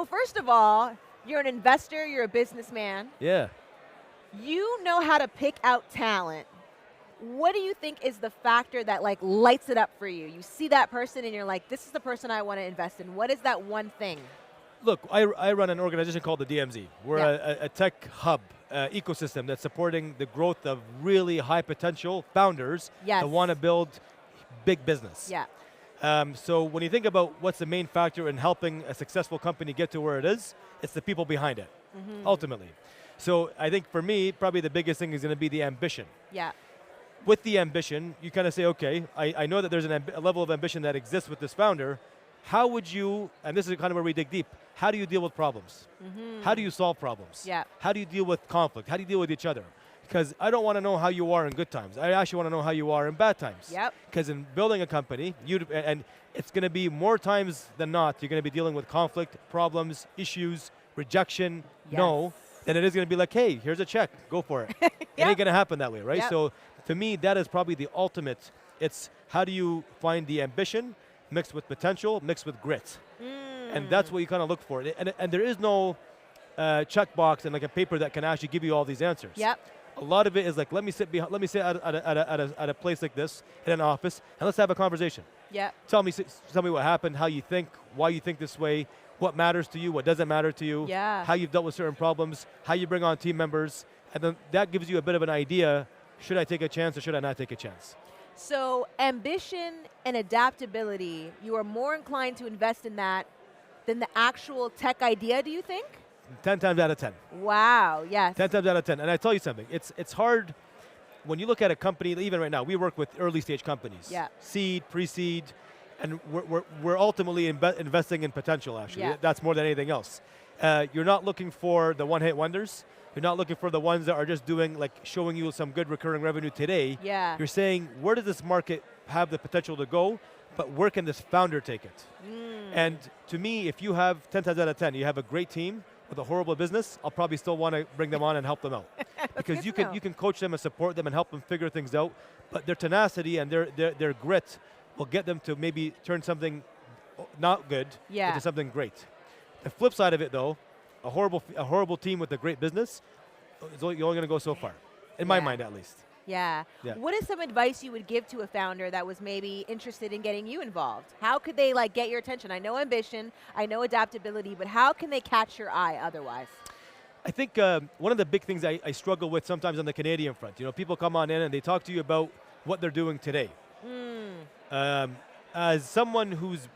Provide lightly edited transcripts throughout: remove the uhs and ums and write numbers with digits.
Well, first of all, you're an investor, you're a businessman. Yeah. You know how to pick out talent. What do you think is the factor that like lights it up for you? You see that person and you're like, this is the person I want to invest in. What is that one thing? Look, I run an organization called the DMZ. We're a tech hub ecosystem that's supporting the growth of really high potential founders Yes. that want to build big business. Yeah. So when you think about what's the main factor in helping a successful company get to where it is, it's the people behind it, ultimately. So I think for me, probably the biggest thing is going to be the ambition. Yeah. With the ambition, you kind of say, okay, I know that there's a level of ambition that exists with this founder. How would you, and this is kind of where we dig deep, how do you deal with problems? How do you solve problems? Yeah. How do you deal with conflict? How do you deal with each other? Because I don't want to know how you are in good times. I actually want to know how you are in bad times. Yep. Because in building a company, and it's going to be more times than not, you're going to be dealing with conflict, problems, issues, rejection, no, then it is going to be like, hey, here's a check, go for it. It ain't going to happen that way, right? Yep. So to me, that is probably the ultimate. It's how do you find the ambition mixed with potential, mixed with grit. And that's what you kind of look for. And there is no checkbox and like a paper that can actually give you all these answers. Yep. A lot of it is like, let me sit at a place like this, in an office, and let's have a conversation. Yep. Tell me what happened, how you think, why you think this way, what matters to you, what doesn't matter to you, Yeah. how you've dealt with certain problems, how you bring on team members, and then that gives you a bit of an idea, should I take a chance or should I not take a chance? So ambition and adaptability, you are more inclined to invest in that than the actual tech idea, do you think? 10 times out of 10. Wow, yes. 10 times out of 10. And I tell you something, it's hard when you look at a company, even right now, we work with early stage companies. Yeah. Seed, pre-seed, and we're ultimately investing in potential, actually. Yeah. That's more than anything else. You're not looking for the one-hit wonders. You're not looking for the ones that are just doing, like, showing you some good recurring revenue today. Yeah. You're saying, where does this market have the potential to go, but where can this founder take it? And to me, if you have 10 times out of 10, you have a great team with a horrible business, I'll probably still want to bring them on and help them out. Because you can coach them and support them and help them figure things out, but their tenacity and their grit will get them to maybe turn something not good into something great. The flip side of it, though, a horrible team with a great business, you're only going to go so far, in my mind at least. Yeah. Yeah. What is some advice you would give to a founder that was maybe interested in getting you involved? How could they like get your attention? I know ambition, I know adaptability, but how can they catch your eye otherwise? I think one of the big things I struggle with sometimes on the Canadian front, people come on in and they talk to you about what they're doing today. As someone who's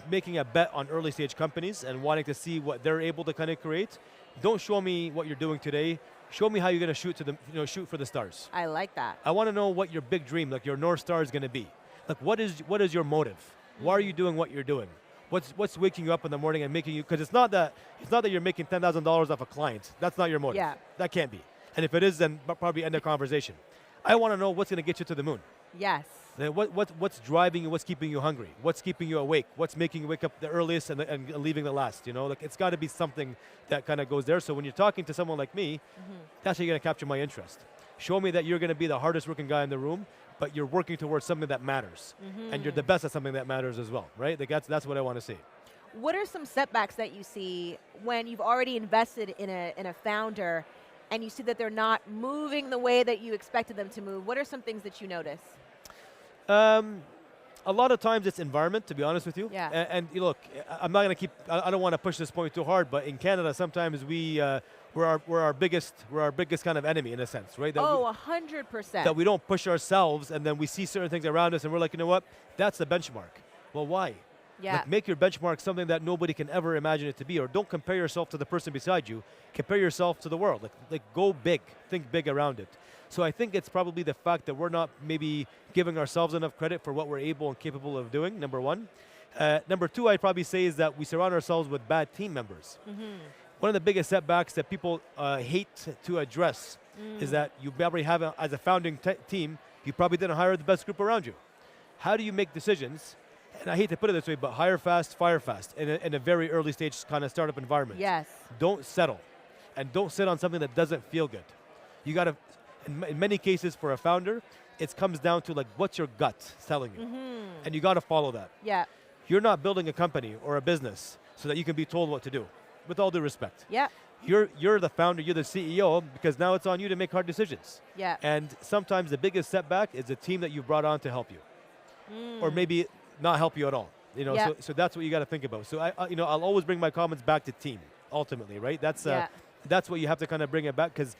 making a bet on early stage companies and wanting to see what they're able to kind of create, don't show me what you're doing today. Show me how you're going to shoot for the stars. I like that. I want to know what your big dream, like your North Star is going to be. Like what is your motive? Why are you doing what you're doing? What's waking you up in the morning and making you, because it's not that you're making $10,000 off a client. That's not your motive. Yeah. That can't be. And if it is, then probably end the conversation. I want to know what's going to get you to the moon. Yes. What's driving you? What's keeping you hungry? What's keeping you awake? What's making you wake up the earliest and leaving the last? Like it's got to be something that kind of goes there. So when you're talking to someone like me, that's how you're going to capture my interest. Show me that you're going to be the hardest working guy in the room, but you're working towards something that matters, and you're the best at something that matters as well, right? Like that's what I want to see. What are some setbacks that you see when you've already invested in a founder, and you see that they're not moving the way that you expected them to move? What are some things that you notice? A lot of times it's environment, to be honest with you. Yeah. And look, I'm not going to I don't want to push this point too hard, but in Canada, sometimes we're our biggest kind of enemy in a sense, right? 100%. That we don't push ourselves, and then we see certain things around us, and we're like, you know what? That's the benchmark. Well, why? Yeah. Like make your benchmark something that nobody can ever imagine it to be, or don't compare yourself to the person beside you. Compare yourself to the world. Like go big, think big around it. So I think it's probably the fact that we're not maybe giving ourselves enough credit for what we're able and capable of doing, number one. Number two, I'd probably say is that we surround ourselves with bad team members. One of the biggest setbacks that people hate to address is that you probably have, as a founding team, you probably didn't hire the best group around you. How do you make decisions? And I hate to put it this way, but hire fast, fire fast in a very early stage kind of startup environment. Yes. Don't settle. And don't sit on something that doesn't feel good. You got to, in many cases for a founder, it comes down to like what's your gut telling you. And you got to follow that. Yeah. You're not building a company or a business so that you can be told what to do. with all due respect. Yeah. You're the founder, you're the CEO, because now it's on you to make hard decisions. Yeah. And sometimes the biggest setback is the team that you brought on to help you, or maybe not help you at all. You know, Yeah. so that's what you got to think about. So I'll always bring my comments back to team. Ultimately, right? That's what you have to kind of bring it back, because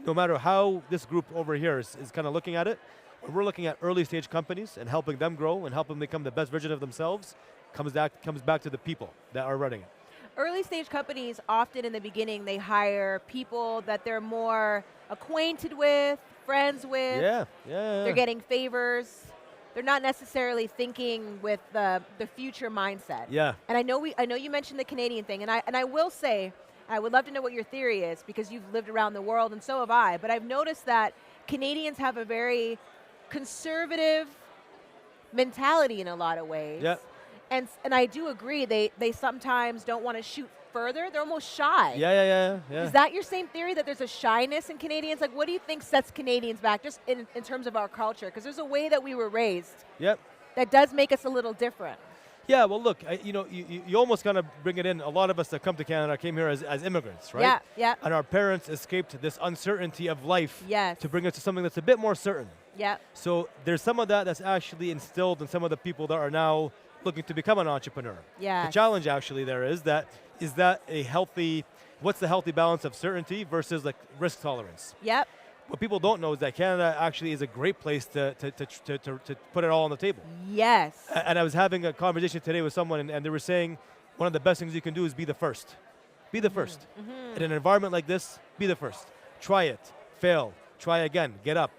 no matter how this group over here is kind of looking at it, when we're looking at early stage companies and helping them grow and help them become the best version of themselves, comes back to the people that are running it. Early stage companies, often in the beginning, they hire people that they're more acquainted with, friends with. Yeah. They're getting favors. They're not necessarily thinking with the future mindset. Yeah. And I know you mentioned the Canadian thing, and I will say, I would love to know what your theory is, because you've lived around the world and so have I, but I've noticed that Canadians have a very conservative mentality in a lot of ways. Yeah. And I do agree, they sometimes don't want to shoot further. They're almost shy. Yeah. Is that your same theory, that there's a shyness in Canadians? Like, what do you think sets Canadians back, just in terms of our culture? Because there's a way that we were raised that does make us a little different. Yeah, well, look, you almost kind of bring it in. A lot of us that come to Canada came here as immigrants, right? Yeah. And our parents escaped this uncertainty of life Yes. to bring us to something that's a bit more certain. Yeah. So there's some of that that's actually instilled in some of the people that are now looking to become an entrepreneur. Yeah. The challenge actually there is that a healthy, what's the healthy balance of certainty versus like risk tolerance? Yep. What people don't know is that Canada actually is a great place to put it all on the table. Yes. And I was having a conversation today with someone, and they were saying one of the best things you can do is be the first. Be the first. In an environment like this, be the first. Try it, fail, try again, get up.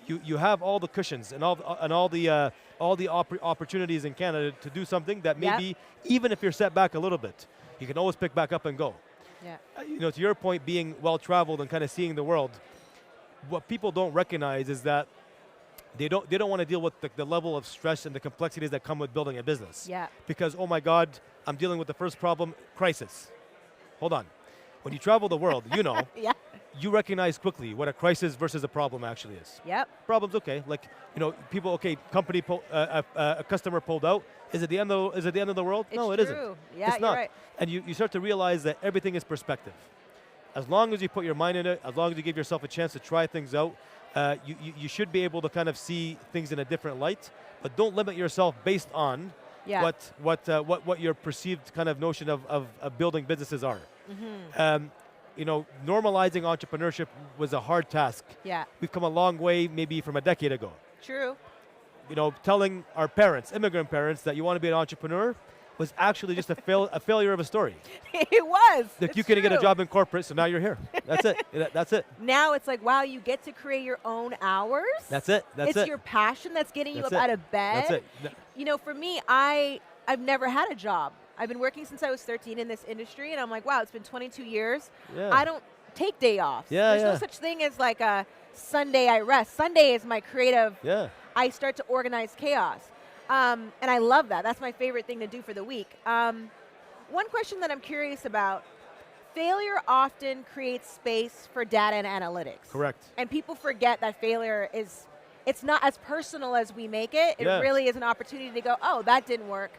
You have all the cushions and all the opportunities in Canada to do something that maybe, even if you're set back a little bit, you can always pick back up and go. Yeah. To your point, being well-traveled and kind of seeing the world, what people don't recognize is that they don't want to deal with the level of stress and the complexities that come with building a business. Yeah. Because, oh my God, I'm dealing with the first problem, crisis. Hold on. When you travel the world, Yeah. you recognize quickly what a crisis versus a problem actually is. Yep. Problem's okay. Like, people, okay, company, a customer pulled out. Is it the end of the world? No, it isn't. Yeah, it's not. you're right. And you start to realize that everything is perspective. As long as you put your mind in it, as long as you give yourself a chance to try things out, you should be able to kind of see things in a different light. But don't limit yourself based on what your perceived kind of notion of building businesses are. Normalizing entrepreneurship was a hard task. Yeah. We've come a long way, maybe from a decade ago. True. Telling our parents, immigrant parents, that you want to be an entrepreneur was actually just a failure of a story. It was. Like, you couldn't get a job in corporate, so now you're here. That's it. That's it. Now it's like, wow, you get to create your own hours. That's it. It's your passion that's getting you up out of bed. That's it. For me, I've never had a job. I've been working since I was 13 in this industry, and I'm like, wow, it's been 22 years. Yeah. I don't take day offs. There's no yeah. such thing as like a Sunday I rest. Sunday is my creative. Yeah. I start to organize chaos. And I love that. That's my favorite thing to do for the week. One question that I'm curious about, failure often creates space for data and analytics. Correct. And people forget that failure it's not as personal as we make it. It really is an opportunity to go, oh, that didn't work.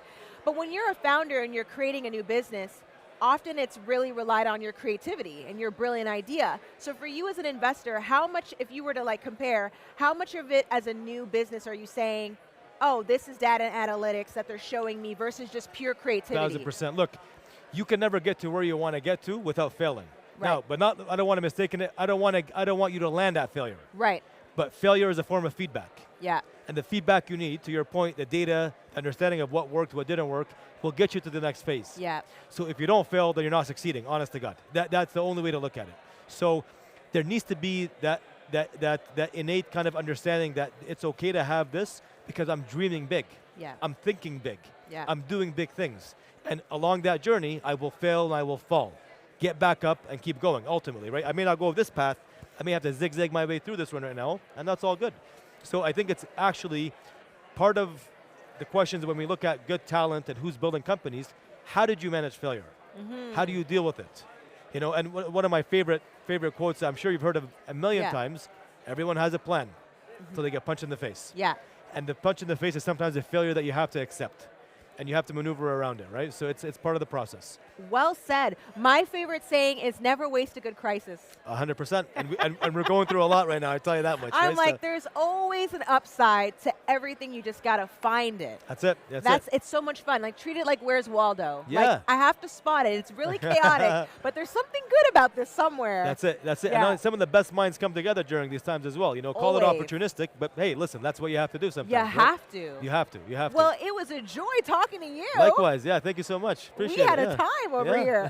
But when you're a founder and you're creating a new business, often it's really relied on your creativity and your brilliant idea. So for you as an investor, how much, if you were to compare, how much of it as a new business are you saying, oh, this is data and analytics that they're showing me versus just pure creativity? 1,000%. Look, you can never get to where you want to get to without failing. Right. No, but I don't want to mistake it. I don't want you to land at failure. Right. But failure is a form of feedback. Yeah. And the feedback you need, to your point, the data, understanding of what worked, what didn't work, will get you to the next phase. Yeah. So if you don't fail, then you're not succeeding, honest to God. That's the only way to look at it. So there needs to be that innate kind of understanding that it's okay to have this because I'm dreaming big. Yeah. I'm thinking big. Yeah. I'm doing big things. And along that journey, I will fail and I will fall. Get back up and keep going, ultimately, right? I may not go this path. I may have to zigzag my way through this one right now, and that's all good. So I think it's actually part of the questions when we look at good talent and who's building companies. How did you manage failure? Mm-hmm. How do you deal with it? And one of my favorite quotes, I'm sure you've heard of a million times, everyone has a plan until they get punched in the face. Yeah. And the punch in the face is sometimes a failure that you have to accept. and you have to maneuver around it, right? So it's part of the process. Well said. My favorite saying is never waste a good crisis. 100%. And we're going through a lot right now, I tell you that much. I'm right? like, So there's always an upside to everything. You just got to find it. that's it. That's it. It's so much fun. Like, treat it like Where's Waldo? Yeah. Like, I have to spot it. It's really chaotic, but there's something good about this somewhere. That's it. That's it. Yeah. And some of the best minds come together during these times as well. You know, call it Always. opportunistic, but hey, listen, that's what you have to do sometimes. You right? have to. You have to. You have Well, to. it was a joy talking to you. Likewise. Yeah. Thank you so much. Appreciate We had it. a time over here.